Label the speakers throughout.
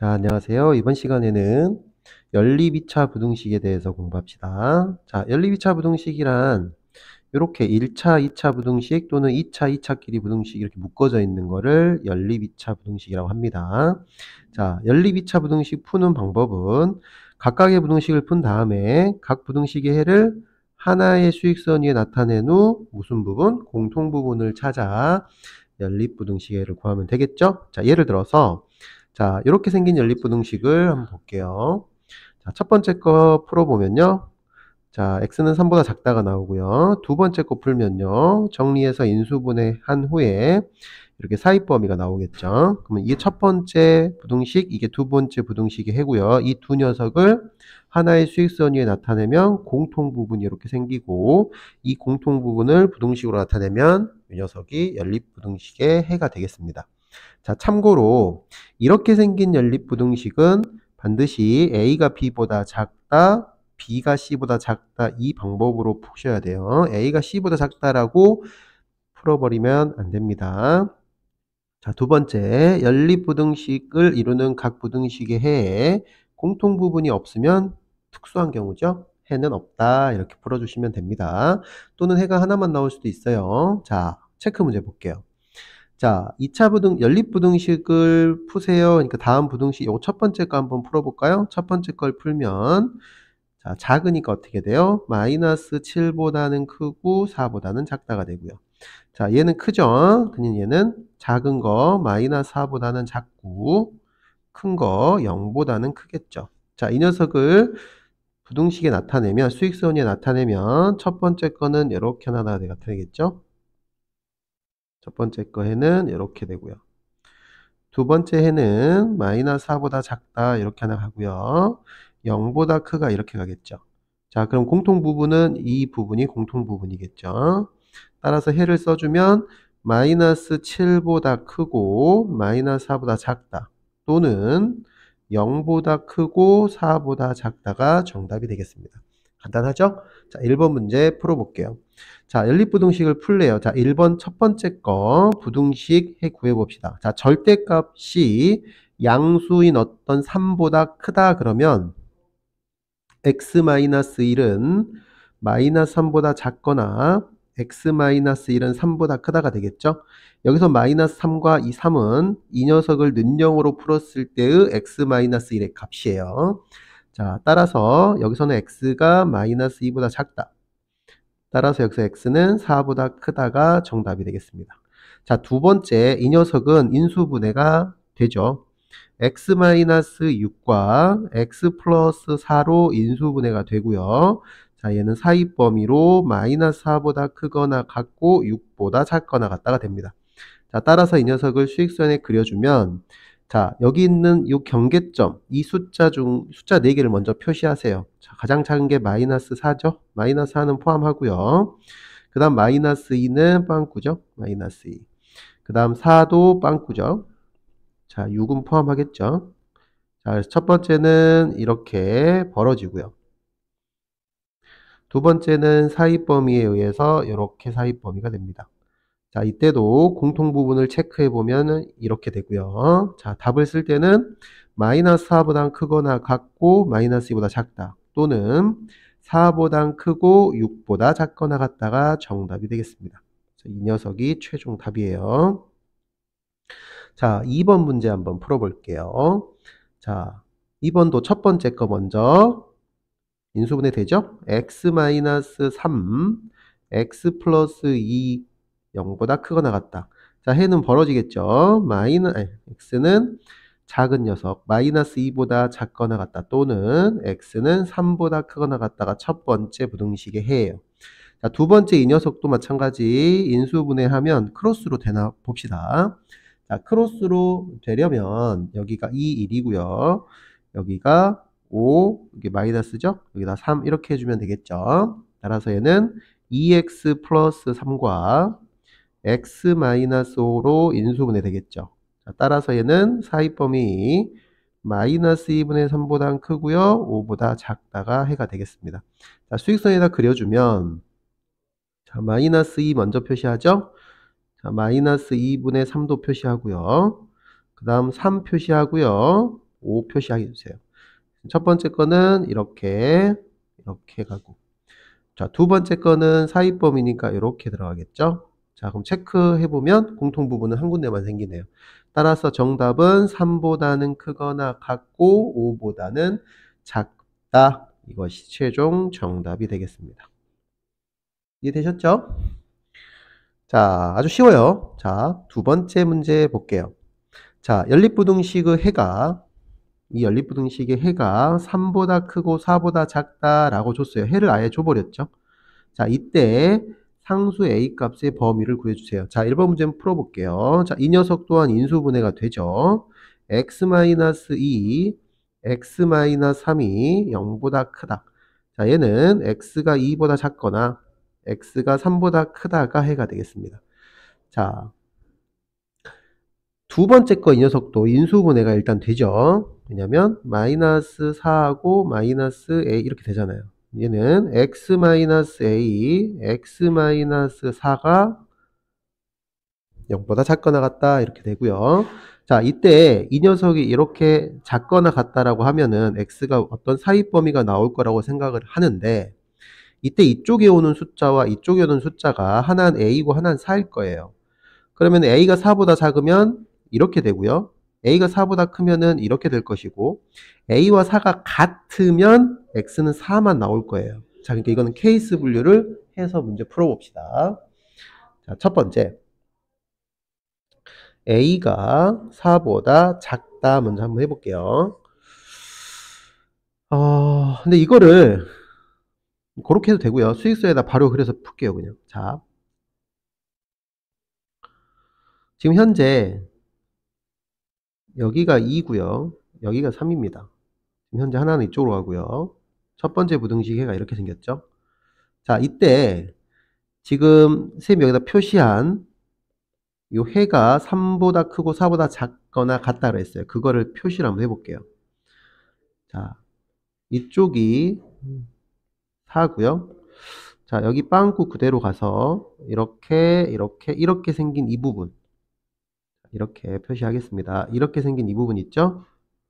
Speaker 1: 자, 안녕하세요. 이번 시간에는 연립 2차 부등식에 대해서 공부합시다. 자, 연립 2차 부등식이란 이렇게 1차, 2차 부등식 또는 2차, 2차끼리 부등식 이렇게 묶어져 있는 거를 연립 2차 부등식이라고 합니다. 자, 연립 2차 부등식 푸는 방법은 각각의 부등식을 푼 다음에 각 부등식의 해를 하나의 수익선 위에 나타낸 후 무슨 부분? 공통 부분을 찾아 연립 부등식의 해를 구하면 되겠죠? 자, 예를 들어서 자, 이렇게 생긴 연립부등식을 한번 볼게요. 자, 첫 번째 거 풀어보면요. 자, x는 3보다 작다가 나오고요. 두 번째 거 풀면요. 정리해서 인수분해한 후에 이렇게 사입범위가 나오겠죠. 그러면 이게 첫 번째 부등식, 이게 두 번째 부등식의 해고요. 이 두 녀석을 하나의 수익선 위에 나타내면 공통 부분이 이렇게 생기고, 이 공통 부분을 부등식으로 나타내면 이 녀석이 연립부등식의 해가 되겠습니다. 자, 참고로 이렇게 생긴 연립부등식은 반드시 A가 B보다 작다, B가 C보다 작다 이 방법으로 푸셔야 돼요. A가 C보다 작다라고 풀어버리면 안 됩니다. 자, 두 번째, 연립부등식을 이루는 각 부등식의 해에 공통 부분이 없으면 특수한 경우죠. 해는 없다 이렇게 풀어주시면 됩니다. 또는 해가 하나만 나올 수도 있어요. 자, 체크 문제 볼게요. 자, 2차 연립부등식을 푸세요. 그러니까 다음 부등식, 요 첫 번째 거 한번 풀어볼까요? 첫 번째 걸 풀면, 자, 작으니까 어떻게 돼요? 마이너스 7보다는 크고 4보다는 작다가 되고요. 자, 얘는 크죠? 그냥 얘는 작은 거, 마이너스 4보다는 작고, 큰 거, 0보다는 크겠죠. 자, 이 녀석을 부등식에 나타내면, 수익선에 나타내면, 첫 번째 거는 이렇게 나타내겠죠? 첫 번째 거 해는 이렇게 되고요. 두 번째 해는 마이너스 4보다 작다 이렇게 하나 가고요. 0보다 크가 이렇게 가겠죠. 자, 그럼 공통 부분은 이 부분이 공통 부분이겠죠. 따라서 해를 써주면 마이너스 7보다 크고 마이너스 4보다 작다 또는 0보다 크고 4보다 작다가 정답이 되겠습니다. 간단하죠? 자, 1번 문제 풀어볼게요. 자, 연립부등식을 풀래요. 자, 1번 첫 번째 거 부등식 해 구해봅시다. 자, 절대값이 양수인 어떤 3보다 크다 그러면 x-1은 마이너스 3보다 작거나 x-1은 3보다 크다가 되겠죠? 여기서 마이너스 3과 이 3은 이 녀석을 는영으로 풀었을 때의 x-1의 값이에요. 자, 따라서 여기서는 x가 마이너스 2보다 작다. 따라서 여기서 x는 4보다 크다가 정답이 되겠습니다. 자, 두 번째, 이 녀석은 인수분해가 되죠. x-6과 x 플러스 4로 인수분해가 되고요. 자, 얘는 사입 범위로 마이너스 4보다 크거나 같고 6보다 작거나 같다가 됩니다. 자, 따라서 이 녀석을 수익선에 그려주면 자, 여기 있는 이 경계점, 이 숫자 4개를 먼저 표시하세요. 자, 가장 작은 게 마이너스 4죠? 마이너스 4는 포함하고요. 그 다음 마이너스 2는 빵꾸죠? 마이너스 2. 그 다음 4도 빵꾸죠? 자, 6은 포함하겠죠? 자, 그래서 첫 번째는 이렇게 벌어지고요. 두 번째는 사입 범위에 의해서 이렇게 사입 범위가 됩니다. 자, 이때도 공통 부분을 체크해 보면 이렇게 되고요. 자, 답을 쓸 때는 마이너스 4보다 크거나 같고 마이너스 2보다 작다 또는 4보다 크고 6보다 작거나 같다가 정답이 되겠습니다. 이 녀석이 최종 답이에요. 자, 2번 문제 한번 풀어볼게요. 자, 2번도 첫 번째 거 먼저 인수분해 되죠? x-3, x 플러스 2 0보다 크거나 같다. 자, 해는 벌어지겠죠. x는 작은 녀석 마이너스 2보다 작거나 같다 또는 x는 3보다 크거나 같다가 첫 번째 부등식의 해예요. 자, 두 번째 이 녀석도 마찬가지 인수분해하면 크로스로 되나 봅시다. 자, 크로스로 되려면 여기가 2, 1이고요. 여기가 5, 여기 마이너스죠? 여기다 3 이렇게 해주면 되겠죠. 따라서 얘는 2x 플러스 3과 x-5로 인수분해 되겠죠. 자, 따라서 얘는 사입범위 마이너스 2분의 3보다 크고요. 5보다 작다가 해가 되겠습니다. 자, 수익선에다 그려주면 자, 마이너스 2 먼저 표시하죠. 자, 마이너스 2분의 3도 표시하고요. 그 다음 3 표시하고요. 5 표시하게 해주세요. 첫 번째 거는 이렇게 가고, 자, 두 번째 거는 사이범위니까 이렇게 들어가겠죠. 자, 그럼 체크해보면 공통 부분은 한 군데만 생기네요. 따라서 정답은 3보다는 크거나 같고 5보다는 작다. 이것이 최종 정답이 되겠습니다. 이해되셨죠? 자, 아주 쉬워요. 자, 두 번째 문제 볼게요. 자, 연립부등식의 해가, 이 연립부등식의 해가 3보다 크고 4보다 작다라고 줬어요. 해를 아예 줘버렸죠. 자, 이때 상수 A 값의 범위를 구해주세요. 자, 1번 문제 한번 풀어볼게요. 자, 이 녀석 또한 인수분해가 되죠. x-2, x-3이 0보다 크다. 자, 얘는 x가 2보다 작거나 x가 3보다 크다가 해가 되겠습니다. 자, 두 번째 거 이 녀석도 인수분해가 일단 되죠. 왜냐면 마이너스 4하고 마이너스 a 이렇게 되잖아요. 얘는 x-a, x-4가 0보다 작거나 같다 이렇게 되고요. 자, 이때 이 녀석이 이렇게 작거나 같다라고 하면은 x가 어떤 사이 범위가 나올 거라고 생각을 하는데, 이때 이쪽에 오는 숫자와 이쪽에 오는 숫자가 하나는 a이고 하나는 4일 거예요. 그러면 a가 4보다 작으면 이렇게 되고요. a가 4보다 크면은 이렇게 될 것이고, a와 4가 같으면 x는 4만 나올 거예요. 자, 그러니까 이거는 케이스 분류를 해서 문제 풀어봅시다. 자, 첫 번째, a가 4보다 작다 먼저 한번 해볼게요. 근데 이거를 그렇게 해도 되고요. 수익서에다 바로 그래서 풀게요, 그냥. 자, 지금 현재 여기가 2고요. 여기가 3입니다. 지금 현재 하나는 이쪽으로 가고요. 첫 번째 부등식 해가 이렇게 생겼죠. 자, 이때 지금 선생님이 여기다 표시한 이 해가 3보다 크고 4보다 작거나 같다 그랬어요. 그거를 표시를 한번 해볼게요. 자, 이쪽이 4고요. 자, 여기 빵꾸 그대로 가서 이렇게 생긴 이 부분, 이렇게 표시하겠습니다. 이렇게 생긴 이 부분 있죠?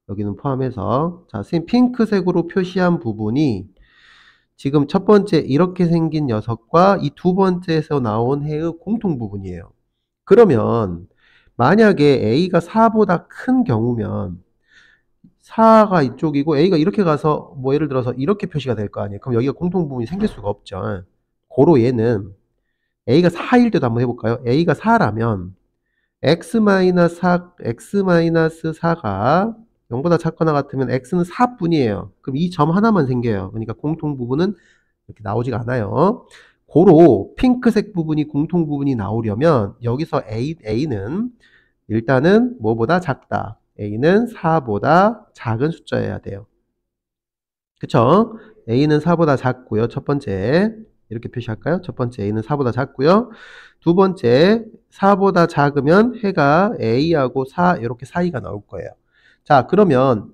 Speaker 1: 여기는 포함해서, 자, 선생님 핑크색으로 표시한 부분이 지금 첫 번째 이렇게 생긴 녀석과 이 두 번째에서 나온 해의 공통 부분이에요. 그러면 만약에 a가 4보다 큰 경우면 4가 이쪽이고 a가 이렇게 가서 뭐 예를 들어서 이렇게 표시가 될 거 아니에요. 그럼 여기가 공통 부분이 생길 수가 없죠. 고로 얘는 a가 4일 때도 한번 해볼까요? a가 4라면 x-4가 0보다 작거나 같으면 x는 4뿐이에요. 그럼 이 점 하나만 생겨요. 그러니까 공통 부분은 이렇게 나오지가 않아요. 고로 핑크색 부분이 공통 부분이 나오려면 여기서 a는 일단은 뭐보다 작다. a는 4보다 작은 숫자여야 돼요. 그쵸? a는 4보다 작고요. 첫 번째 이렇게 표시할까요? 첫 번째 a는 4보다 작고요. 두 번째 4보다 작으면 해가 a하고 4 이렇게 사이가 나올 거예요. 자, 그러면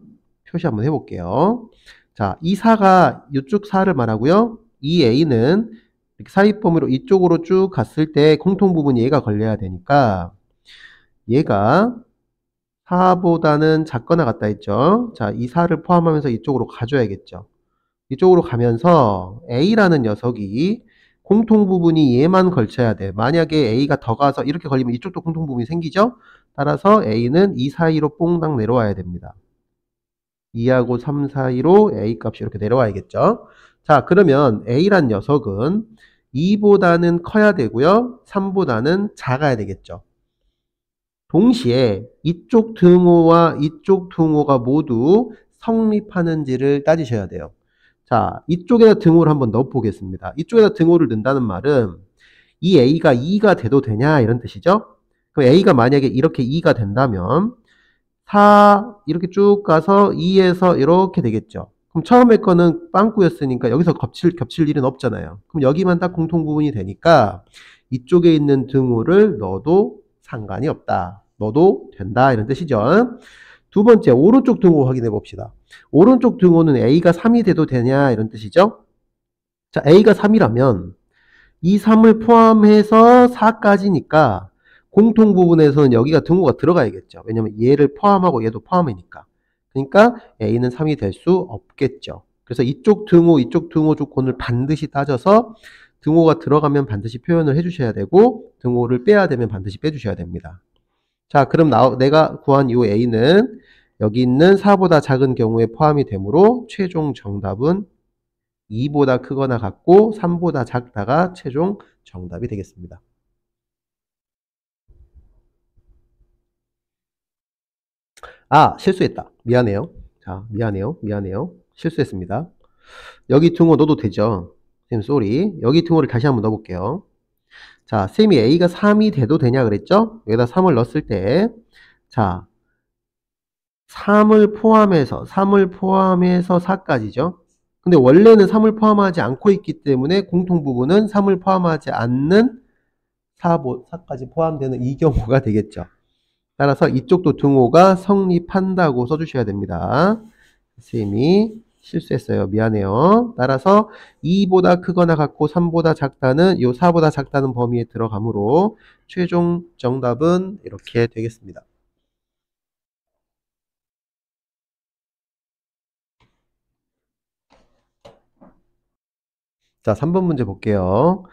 Speaker 1: 표시 한번 해볼게요. 자, 이 4가 이쪽 4를 말하고요. 이 a는 이렇게 사이범위로 이쪽으로 쭉 갔을 때 공통 부분이 얘가 걸려야 되니까 얘가 4보다는 작거나 같다 했죠. 자, 이 4를 포함하면서 이쪽으로 가줘야겠죠. 이쪽으로 가면서 a라는 녀석이 공통 부분이 얘만 걸쳐야 돼. 만약에 a가 더 가서 이렇게 걸리면 이쪽도 공통 부분이 생기죠. 따라서 a는 이 사이로 뽕당 내려와야 됩니다. 2하고 3 사이로 a 값이 이렇게 내려와야겠죠. 자, 그러면 a란 녀석은 2보다는 커야 되고요. 3보다는 작아야 되겠죠. 동시에 이쪽 등호와 이쪽 등호가 모두 성립하는지를 따지셔야 돼요. 자, 이쪽에다 등호를 한번 넣어 보겠습니다. 이쪽에다 등호를 넣는다는 말은 이 a가 2가 돼도 되냐 이런 뜻이죠. 그럼 a가 만약에 이렇게 2가 된다면 4 이렇게 쭉 가서 2에서 이렇게 되겠죠. 그럼 처음에 거는 빵꾸였으니까 여기서 겹칠 일은 없잖아요. 그럼 여기만 딱 공통 부분이 되니까 이쪽에 있는 등호를 넣어도 상관이 없다. 넣어도 된다 이런 뜻이죠. 두 번째 오른쪽 등호 확인해 봅시다. 오른쪽 등호는 a가 3이 돼도 되냐 이런 뜻이죠. 자, a가 3이라면 이 3을 포함해서 4까지니까 공통 부분에서는 여기가 등호가 들어가야겠죠. 왜냐면 얘를 포함하고 얘도 포함이니까. 그러니까 A는 3이 될 수 없겠죠. 그래서 이쪽 등호 조건을 반드시 따져서 등호가 들어가면 반드시 표현을 해주셔야 되고 등호를 빼야 되면 반드시 빼주셔야 됩니다. 자, 그럼 내가 구한 이 A는 여기 있는 4보다 작은 경우에 포함이 되므로 최종 정답은 2보다 크거나 같고 3보다 작다가 최종 정답이 되겠습니다. 아, 실수했다. 미안해요. 자, 미안해요. 실수했습니다. 여기 등호 넣어도 되죠? 선생님, 쏘리. 여기 등호를 다시 한번 넣어볼게요. 자, 쌤이 A가 3이 돼도 되냐 그랬죠? 여기다 3을 넣었을 때, 자, 3을 포함해서 4까지죠? 근데 원래는 3을 포함하지 않고 있기 때문에 공통 부분은 3을 포함하지 않는 4까지 포함되는 이 경우가 되겠죠. 따라서 이쪽도 등호가 성립한다고 써주셔야 됩니다. 쌤이 실수했어요. 미안해요. 따라서 2보다 크거나 같고 3보다 작다는 이 4보다 작다는 범위에 들어가므로 최종 정답은 이렇게 되겠습니다. 자, 3번 문제 볼게요.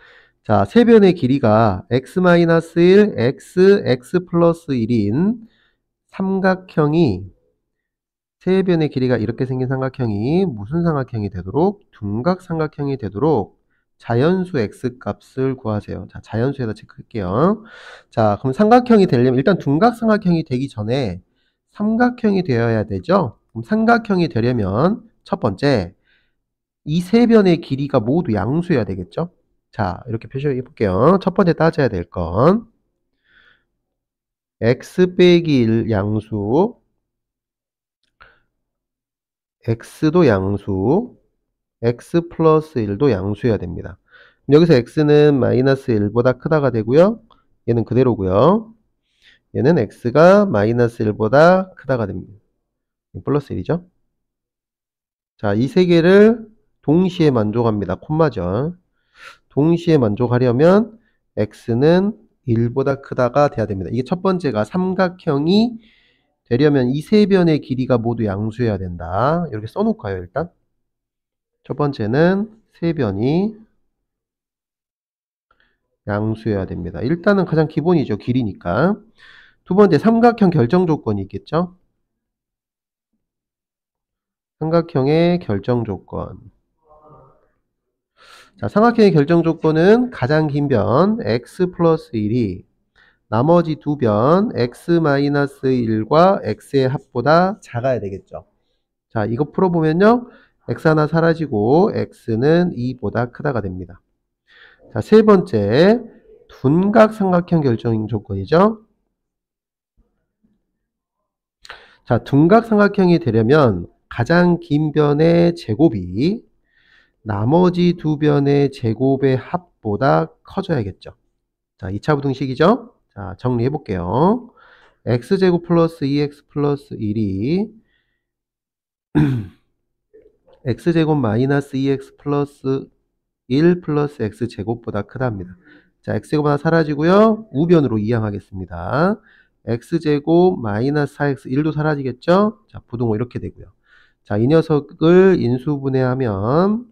Speaker 1: 자, 세변의 길이가 x-1, x 플러스 1인 삼각형이 세변의 길이가 이렇게 생긴 삼각형이 무슨 삼각형이 되도록? 둔각 삼각형이 되도록 자연수 x 값을 구하세요. 자, 자연수에다 체크할게요. 자, 그럼 삼각형이 되려면 일단 둔각 삼각형이 되기 전에 삼각형이 되어야 되죠? 그럼 삼각형이 되려면 첫 번째, 이 세 변의 길이가 모두 양수여야 되겠죠? 자, 이렇게 표시해 볼게요. 첫 번째 따져야 될 건 x 빼기 1 양수, x도 양수, x 플러스 1도 양수여야 됩니다. 여기서 x는 마이너스 1보다 크다가 되고요. 얘는 그대로고요. 얘는 x가 마이너스 1보다 크다가 됩니다. 플러스 1이죠. 자, 이 세 개를 동시에 만족합니다. 콤마죠. 동시에 만족하려면 x는 1보다 크다가 돼야 됩니다. 이게 첫 번째가 삼각형이 되려면 이 세 변의 길이가 모두 양수여야 된다. 이렇게 써놓을까요, 일단? 첫 번째는 세 변이 양수여야 됩니다. 일단은 가장 기본이죠. 길이니까. 두 번째, 삼각형 결정 조건이 있겠죠? 삼각형의 결정 조건. 자, 삼각형의 결정 조건은 가장 긴 변 x 플러스 1이 나머지 두 변 x-1과 x의 합보다 작아야 되겠죠. 자, 이거 풀어보면요. x 하나 사라지고 x는 2보다 크다가 됩니다. 자, 세 번째, 둔각 삼각형 결정 조건이죠. 자, 둔각 삼각형이 되려면 가장 긴 변의 제곱이 나머지 두 변의 제곱의 합보다 커져야겠죠. 자, 2차 부등식이죠. 자, 정리해 볼게요. x제곱 플러스 2x 플러스 1이 x제곱 마이너스 2x 플러스 1 플러스 x제곱보다 크답니다. 자, x제곱 하나 사라지고요. 우변으로 이항하겠습니다. x제곱 마이너스 4x 1도 사라지겠죠? 자, 부등호 이렇게 되고요. 자, 이 녀석을 인수분해하면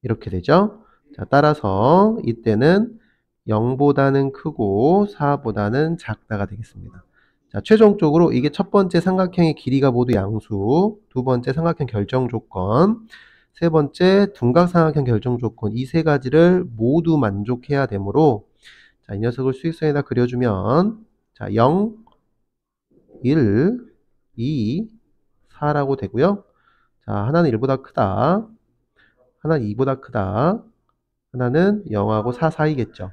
Speaker 1: 이렇게 되죠? 자, 따라서 이때는 0보다는 크고 4보다는 작다가 되겠습니다. 자, 최종적으로 이게 첫 번째 삼각형의 길이가 모두 양수, 두 번째 삼각형 결정 조건, 세 번째 둔각 삼각형 결정 조건, 이 세 가지를 모두 만족해야 되므로 자, 이 녀석을 수직선에다 그려주면 자, 0, 1, 2, 4라고 되고요. 자, 하나는 1보다 크다. 하나는 2보다 크다. 하나는 0하고 4 사이겠죠.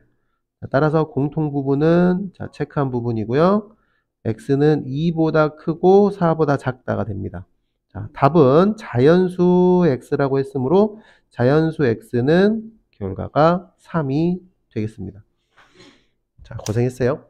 Speaker 1: 자, 따라서 공통 부분은 자, 체크한 부분이고요. x는 2보다 크고 4보다 작다가 됩니다. 자, 답은 자연수 x라고 했으므로 자연수 x는 결과가 3이 되겠습니다. 자, 고생했어요.